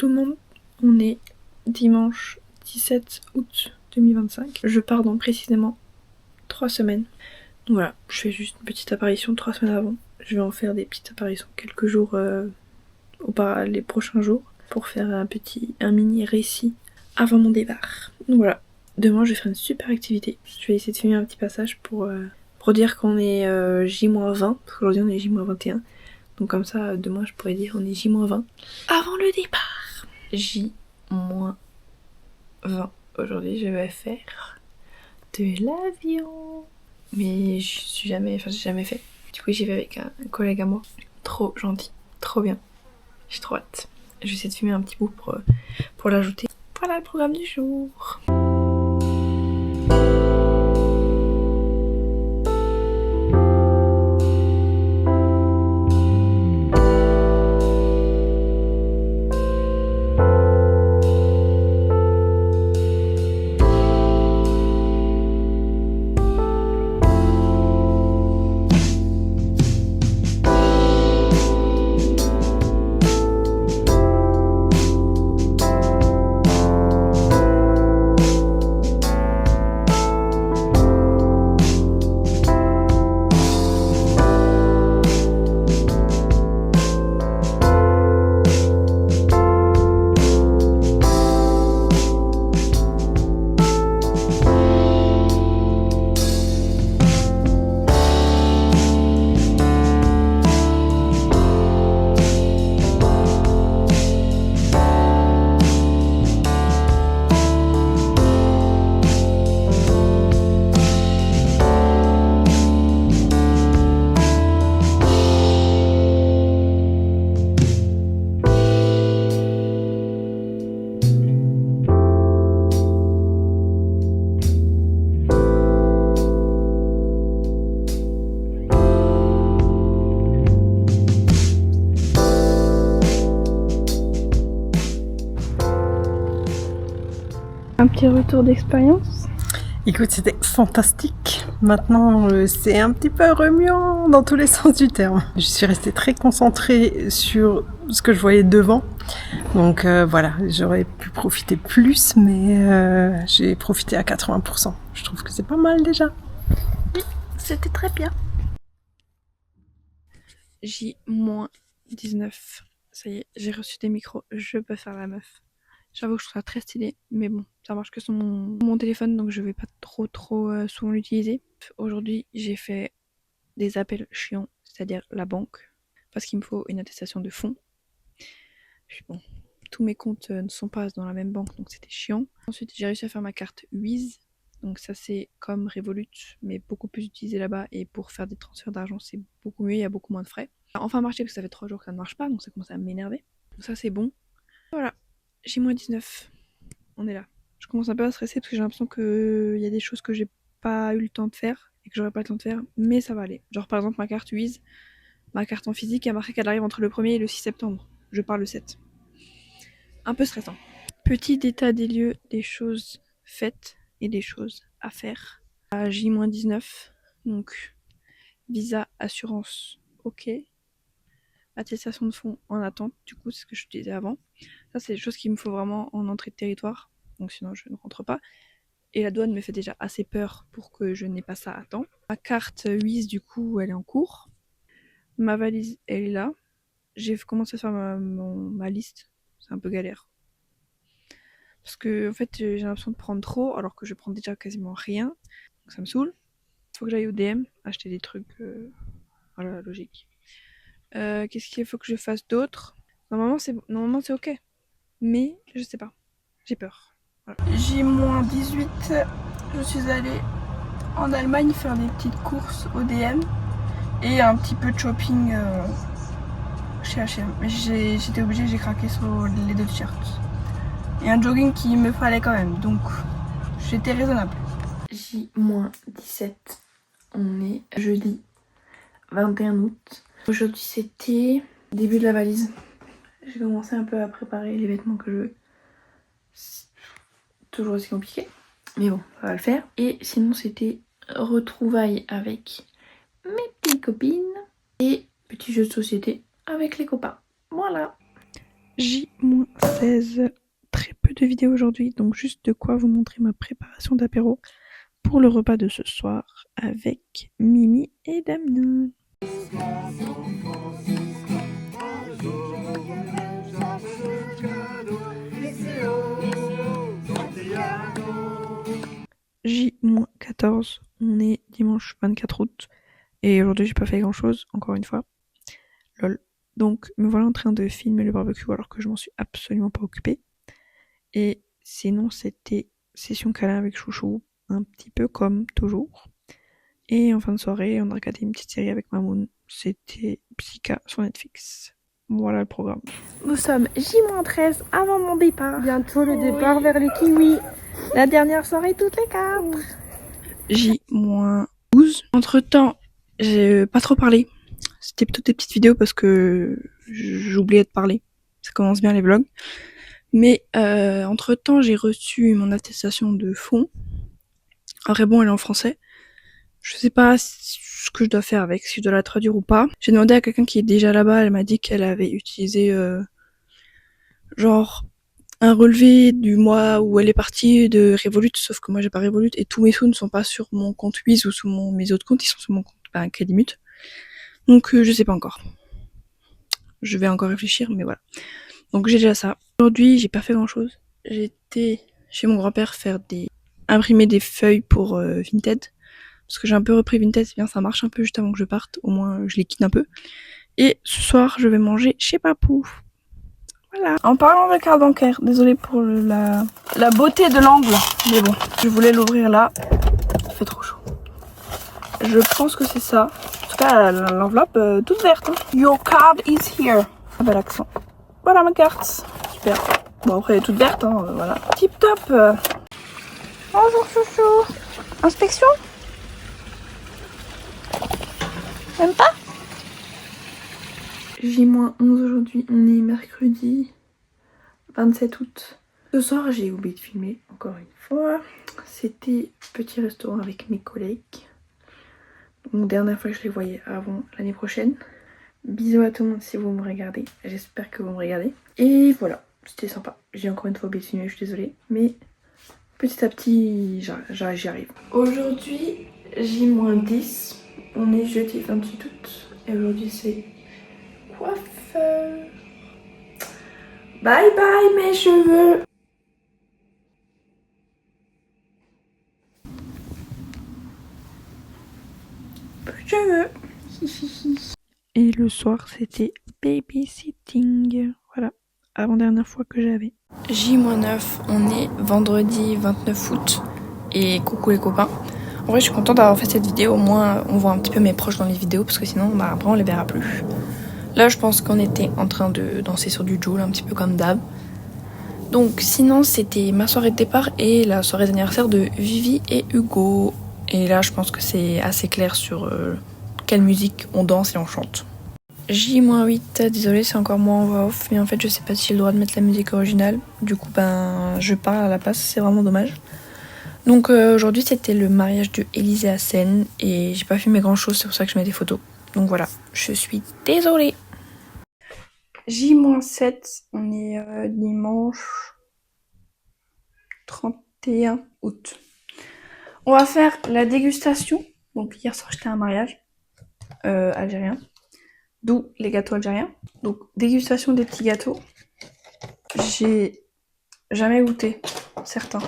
tout le monde, on est dimanche 17 août 2025. Je pars dans précisément 3 semaines. Donc voilà, je fais juste une petite apparition 3 semaines avant. Je vais en faire des petites apparitions quelques jours les prochains jours pour faire un mini récit avant mon départ. Donc voilà, demain je vais faire une super activité. Je vais essayer de filmer un petit passage pour dire qu'on est J-20, parce qu'aujourd'hui on est J-21. Donc comme ça, demain je pourrais dire on est J-20 avant le départ. J-20. Aujourd'hui je vais faire de l'avion. Mais j'ai jamais fait. Du coup j'y vais avec un collègue à moi. Trop gentil, trop bien. J'ai trop hâte. Je vais essayer de filmer un petit bout pour l'ajouter. Voilà le programme du jour. Un petit retour d'expérience. Écoute, c'était fantastique. Maintenant, c'est un petit peu remuant dans tous les sens du terme. Je suis restée très concentrée sur ce que je voyais devant. Donc voilà, j'aurais pu profiter plus, mais j'ai profité à 80%. Je trouve que c'est pas mal déjà. Oui, c'était très bien. J-19. Ça y est, j'ai reçu des micros, je peux faire la meuf. J'avoue que je trouve ça très stylé, mais bon, ça marche que sur mon téléphone, donc je vais pas trop souvent l'utiliser. Aujourd'hui, j'ai fait des appels chiants, c'est-à-dire la banque, parce qu'il me faut une attestation de fonds. Puis bon, tous mes comptes ne sont pas dans la même banque, donc c'était chiant. Ensuite, j'ai réussi à faire ma carte Wiz, donc ça c'est comme Revolut, mais beaucoup plus utilisé là-bas, et pour faire des transferts d'argent, c'est beaucoup mieux, il y a beaucoup moins de frais. Ça a enfin marché, parce que ça fait 3 jours que ça ne marche pas, donc ça commence à m'énerver. Donc ça c'est bon. Voilà, J-19. On est là. Je commence un peu à stresser parce que j'ai l'impression qu'il y a des choses que j'ai pas eu le temps de faire et que j'aurais pas le temps de faire, mais ça va aller. Genre par exemple ma carte Wiz, ma carte en physique, il y a marqué qu'elle arrive entre le 1er et le 6 septembre. Je pars le 7. Un peu stressant. Petit état des lieux des choses faites et des choses à faire. À J-19, donc visa, assurance, ok. Attestation de fonds en attente, du coup c'est ce que je te disais avant. Ça c'est des choses qu'il me faut vraiment en entrée de territoire, donc sinon je ne rentre pas. Et la douane me fait déjà assez peur pour que je n'ai pas ça à temps. Ma carte Wiz du coup elle est en cours. Ma valise elle est là. J'ai commencé à faire ma liste, c'est un peu galère. Parce que en fait j'ai l'impression de prendre trop alors que je prends déjà quasiment rien, donc ça me saoule. Faut que j'aille au DM acheter des trucs, voilà logique. Qu'est-ce qu'il faut que je fasse d'autre? Normalement c'est ok. Mais je sais pas. J'ai peur. Voilà. J-18, je suis allée en Allemagne faire des petites courses au DM et un petit peu de shopping chez H&M. J'étais obligée, j'ai craqué sur les 2 t-shirts. Et un jogging qui me fallait quand même, donc j'étais raisonnable. J-17, on est jeudi 21 août. Aujourd'hui c'était début de la valise. J'ai commencé un peu à préparer les vêtements que je veux. C'est toujours aussi compliqué, mais bon, ça va le faire. Et sinon c'était retrouvailles avec mes petites copines et petit jeu de société avec les copains. Voilà. J-7. parenthèse, très peu de vidéos aujourd'hui, donc juste de quoi vous montrer ma préparation d'apéro pour le repas de ce soir avec Mimi et Damien. J-14, on est dimanche 24 août et aujourd'hui j'ai pas fait grand chose, encore une fois. Lol. Donc me voilà en train de filmer le barbecue alors que je m'en suis absolument pas occupée. Et sinon c'était session câlin avec Chouchou, un petit peu comme toujours. Et en fin de soirée, on a regardé une petite série avec Mamoun. C'était Psycha sur Netflix. Voilà le programme. Nous sommes J-13 avant mon départ. Bientôt le départ vers les kiwis. La dernière soirée toutes les 4. J-12. Entre temps, j'ai pas trop parlé. C'était plutôt des petites vidéos parce que j'oubliais de parler. Ça commence bien les vlogs. Mais entre temps, j'ai reçu mon attestation de fond. En vrai, bon, elle est en français. Je sais pas ce que je dois faire avec, si je dois la traduire ou pas. J'ai demandé à quelqu'un qui est déjà là-bas, elle m'a dit qu'elle avait utilisé genre un relevé du mois où elle est partie de Revolut, sauf que moi j'ai pas Revolut et tous mes sous ne sont pas sur mon compte Wiz ou sur mes autres comptes, ils sont sur mon compte Credimut. Donc je sais pas encore. Je vais encore réfléchir, mais voilà. Donc j'ai déjà ça. Aujourd'hui, j'ai pas fait grand-chose. J'étais chez mon grand-père imprimer des feuilles pour Vinted. Parce que j'ai un peu repris Vinted, c'est bien, ça marche un peu juste avant que je parte. Au moins, je les quitte un peu. Et ce soir, je vais manger chez Papou. Voilà. En parlant de carte bancaire, désolée pour la beauté de l'angle. Mais bon, je voulais l'ouvrir là. Il fait trop chaud. Je pense que c'est ça. En tout cas, l'enveloppe toute verte. Hein. Your card is here. Ah, bel accent. Voilà ma carte. Super. Bon, après, elle est toute verte. Hein, voilà. Tip top. Bonjour chouchou. Inspection? Même pas? J-11 aujourd'hui, on est mercredi 27 août. Ce soir, j'ai oublié de filmer, encore une fois. C'était petit restaurant avec mes collègues. Donc, dernière fois que je les voyais avant l'année prochaine. Bisous à tout le monde si vous me regardez. J'espère que vous me regardez. Et voilà, c'était sympa. J'ai encore une fois oublié de filmer, je suis désolée. Mais petit à petit, j'y arrive. Aujourd'hui, J-10. On est jeudi 28 août et aujourd'hui c'est coiffeur. Bye bye mes cheveux. Plus de cheveux. Et le soir c'était babysitting. Voilà, avant-dernière fois que j'avais. J-9, on est vendredi 29 août et coucou les copains. En vrai, je suis contente d'avoir fait cette vidéo. Au moins, on voit un petit peu mes proches dans les vidéos parce que sinon, après, on les verra plus. Là, je pense qu'on était en train de danser sur du Joule, un petit peu comme d'hab. Donc, sinon, c'était ma soirée de départ et la soirée d'anniversaire de Vivi et Hugo. Et là, je pense que c'est assez clair sur quelle musique on danse et on chante. J-8, désolé, c'est encore moi en voix off, mais en fait, je sais pas si j'ai le droit de mettre la musique originale. Du coup, je parle à la place, c'est vraiment dommage. Donc aujourd'hui c'était le mariage de Élysée à Seine et j'ai pas filmé grand chose, c'est pour ça que je mets des photos. Donc voilà, je suis désolée. J-7, on est dimanche 31 août. On va faire la dégustation. Donc hier soir j'étais à un mariage algérien, d'où les gâteaux algériens. Donc dégustation des petits gâteaux. J'ai jamais goûté certains.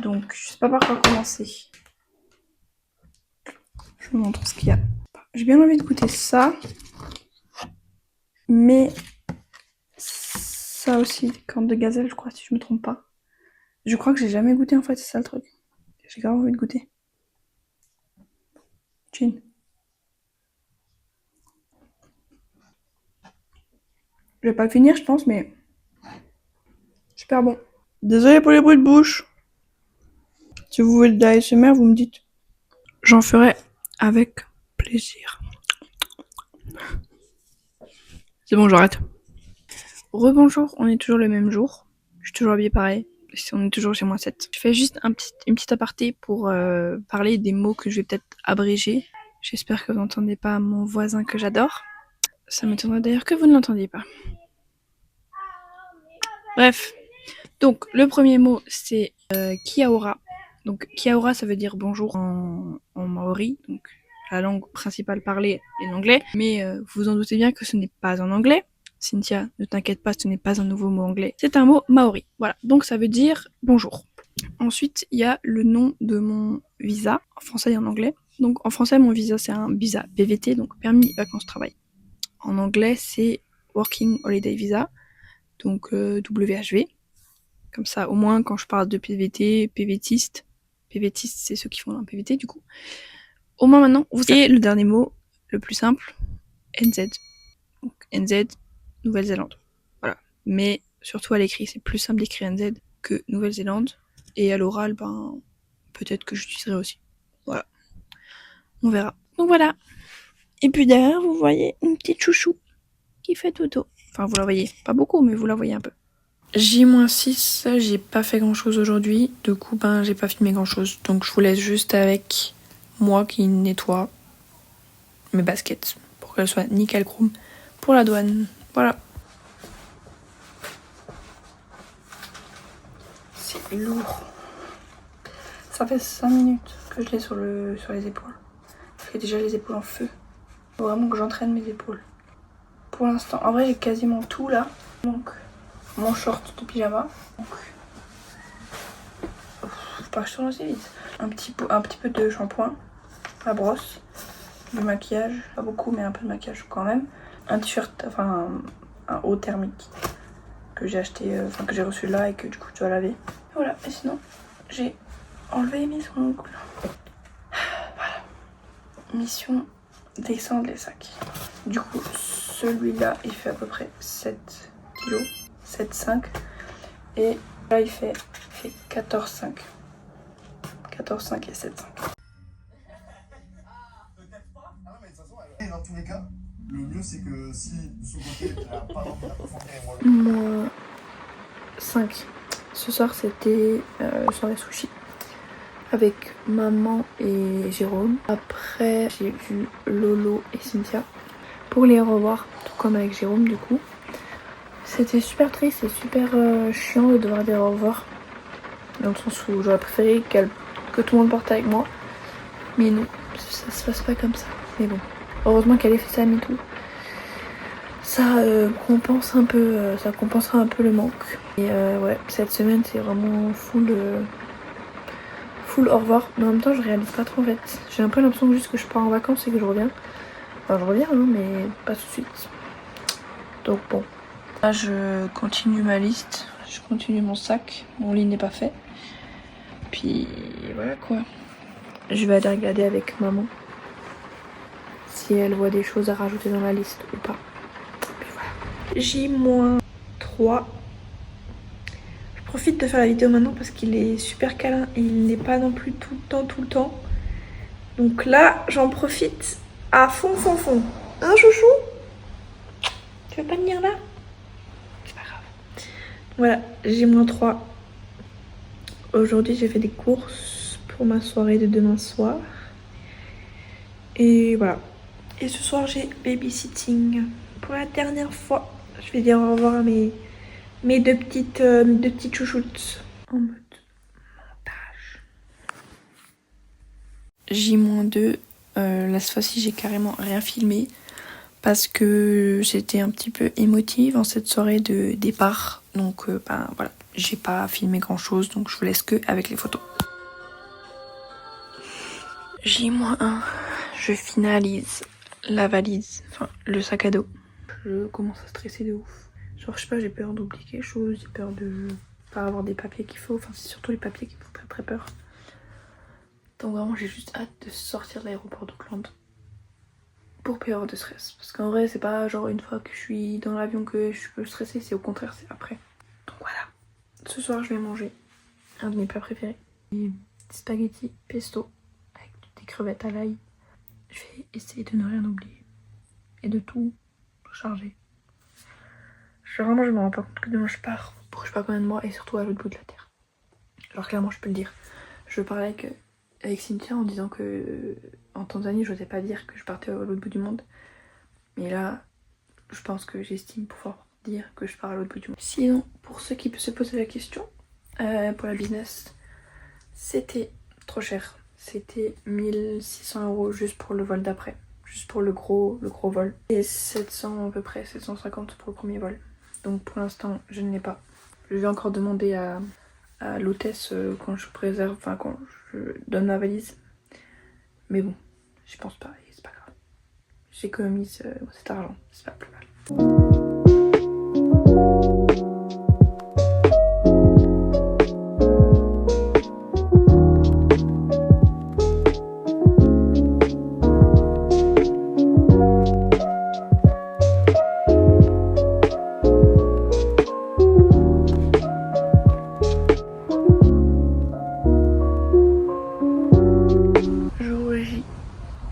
Donc, je sais pas par quoi commencer. Je vous montre ce qu'il y a. J'ai bien envie de goûter ça. Mais ça aussi, corne de gazelle, je crois, si je me trompe pas. Je crois que j'ai jamais goûté en fait, c'est ça le truc. J'ai grave envie de goûter. Chin. Je vais pas le finir, je pense, mais super bon. Désolé pour les bruits de bouche. Si vous voulez de l'ASMR, vous me dites. J'en ferai avec plaisir. C'est bon, j'arrête. Rebonjour, on est toujours le même jour. Je suis toujours habillée pareil. On est toujours chez moi 7. Je fais juste une petite aparté pour parler des mots que je vais peut-être abréger. J'espère que vous n'entendez pas mon voisin que j'adore. Ça m'étonnerait d'ailleurs que vous ne l'entendiez pas. Bref, donc le premier mot c'est Kiaora. Donc Kiaora ça veut dire bonjour en maori, donc la langue principale parlée est l'anglais. Mais vous en doutez bien que ce n'est pas en anglais. Cynthia, ne t'inquiète pas, ce n'est pas un nouveau mot anglais. C'est un mot maori. Voilà, donc ça veut dire bonjour. Ensuite, il y a le nom de mon visa, en français et en anglais. Donc en français, mon visa c'est un visa PVT, donc permis vacances travail. En anglais, c'est Working Holiday Visa, donc WHV. Comme ça, au moins, quand je parle de PVT, PVTiste c'est ceux qui font un PVT du coup. Au moins maintenant, vous savez. Et le dernier mot, le plus simple, NZ. Donc NZ, Nouvelle-Zélande. Voilà. Mais surtout à l'écrit, c'est plus simple d'écrire NZ que Nouvelle-Zélande. Et à l'oral, ben, peut-être que j'utiliserai aussi. Voilà. On verra. Donc voilà. Et puis derrière, vous voyez une petite chouchou qui fait dodo. Enfin, vous la voyez. Pas beaucoup, mais vous la voyez un peu. J-6, j'ai pas fait grand chose aujourd'hui. Du coup, ben, j'ai pas filmé grand chose. Donc, je vous laisse juste avec moi qui nettoie mes baskets pour qu'elles soient nickel chrome pour la douane. Voilà. C'est lourd. Ça fait 5 minutes que je l'ai sur les épaules. J'ai déjà les épaules en feu. Faut vraiment que j'entraîne mes épaules. Pour l'instant, en vrai, j'ai quasiment tout là. Donc, mon short de pyjama. Donc, faut pas que je tourne aussi vite. Un petit peu de shampoing, la brosse, du maquillage, pas beaucoup mais un peu de maquillage quand même. Un t-shirt, enfin un haut thermique que j'ai acheté, que j'ai reçu là et que du coup tu dois laver. Voilà, et sinon j'ai enlevé mes ongles. Voilà. Mission descendre les sacs. Du coup celui-là il fait à peu près 7 kg, 7,5 et là il fait 14,5. 14,5 et 7,5. Dans tous les cas, le mieux c'est que si de son côté elle a pas envie d'approfondir et moi Moi 5. Ce soir c'était soirée sushi avec maman et Jérôme. Après j'ai vu Lolo et Cynthia pour les revoir, tout comme avec Jérôme du coup. C'était super triste et super chiant de devoir dire au revoir. Dans le sens où j'aurais préféré que tout le monde parte avec moi. Mais non, ça se passe pas comme ça. Mais bon, heureusement qu'elle ait fait ça, MeToo. Ça compense un peu, ça compensera un peu le manque. Et ouais, cette semaine c'est vraiment full au revoir. Mais en même temps, je réalise pas trop en fait. J'ai un peu l'impression juste que je pars en vacances et que je reviens. Enfin, je reviens, hein, mais pas tout de suite. Donc bon. Là, je continue ma liste. Je continue mon sac. Mon lit n'est pas fait. Puis voilà quoi. Je vais aller regarder avec maman si elle voit des choses à rajouter dans la liste ou pas. Puis voilà. J-3. Je profite de faire la vidéo maintenant parce qu'il est super câlin et il n'est pas non plus tout le temps. Donc là, j'en profite à fond. Hein, chouchou? Tu veux pas venir là? C'est pas grave. Voilà, J-3. Aujourd'hui, j'ai fait des courses pour ma soirée de demain soir. Et voilà. Et ce soir, j'ai babysitting. Pour la dernière fois, je vais dire au revoir à mes deux petites chouchoutes. En mode montage. J-2. Là, cette fois-ci, j'ai carrément rien filmé. Parce que j'étais un petit peu émotive en cette soirée de départ. Donc, ben voilà. J'ai pas filmé grand-chose. Donc, je vous laisse que avec les photos. J-1. Je finalise la valise, enfin le sac à dos. Je commence à stresser de ouf. Genre je sais pas, j'ai peur d'oublier quelque chose, j'ai peur de pas avoir des papiers qu'il faut. Enfin c'est surtout les papiers qui me font très peur. Donc vraiment j'ai juste hâte de sortir de l'aéroport d'Auckland pour plus avoir de stress. Parce qu'en vrai c'est pas genre une fois que je suis dans l'avion que je peux stresser, c'est au contraire c'est après. Donc voilà. Ce soir je vais manger un de mes plats préférés. Des spaghettis pesto avec des crevettes à l'ail. Je vais essayer de ne rien oublier et de tout charger. Je me rends pas compte que demain je pars pour je sais pas combien de mois et surtout à l'autre bout de la terre. Alors clairement je peux le dire. Je parlais avec Cynthia en disant que en Tanzanie j'osais pas dire que je partais à l'autre bout du monde. Mais là je pense que j'estime pouvoir dire que je pars à l'autre bout du monde. Sinon, pour ceux qui se posaient la question, pour la business, c'était trop cher. C'était 1600 € juste pour le vol d'après. Juste pour le gros vol. Et 700 à peu près, 750 pour le premier vol. Donc pour l'instant, je ne l'ai pas. Je vais encore demander à l'hôtesse quand je préserve, enfin quand je donne ma valise. Mais bon, je pense pas, et c'est pas grave. J'économise cet argent, c'est pas plus mal.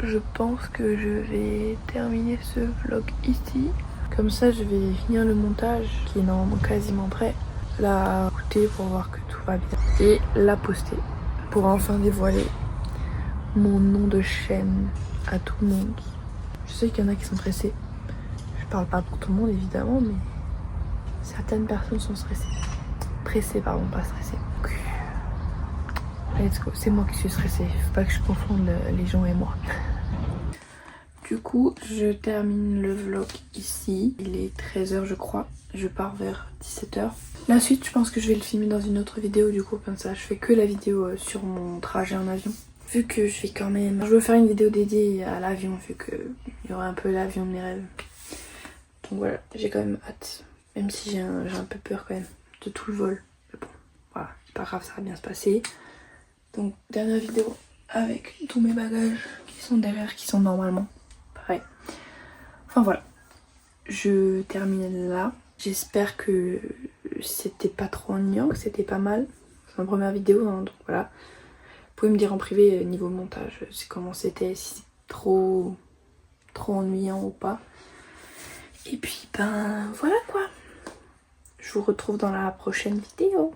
Je pense que je vais terminer ce vlog ici. Comme ça, je vais finir le montage qui est normalement quasiment prêt. La écouter pour voir que tout va bien. Et la poster pour enfin dévoiler mon nom de chaîne à tout le monde. Je sais qu'il y en a qui sont pressés. Je parle pas pour tout le monde évidemment, mais certaines personnes sont stressées. Pressées, pardon, pas stressées. Let's go, c'est moi qui suis stressée. Faut pas que je confonde les gens et moi. Du coup, je termine le vlog ici. Il est 13 h je crois. Je pars vers 17 h. La suite, je pense que je vais le filmer dans une autre vidéo. Du coup, comme ça, je fais que la vidéo sur mon trajet en avion. Vu que je vais quand même... Je veux faire une vidéo dédiée à l'avion, vu qu'il y aura un peu l'avion de mes rêves. Donc voilà, j'ai quand même hâte. Même si j'ai un peu peur quand même de tout le vol. Mais bon, voilà, c'est pas grave, ça va bien se passer. Donc, dernière vidéo avec tous mes bagages qui sont derrière, qui sont normalement pareil. Enfin voilà, je termine là. J'espère que c'était pas trop ennuyant, que c'était pas mal. C'est ma première vidéo, hein, donc voilà. Vous pouvez me dire en privé niveau montage, c'est comment c'était, si c'est trop ennuyant ou pas. Et puis ben voilà quoi. Je vous retrouve dans la prochaine vidéo.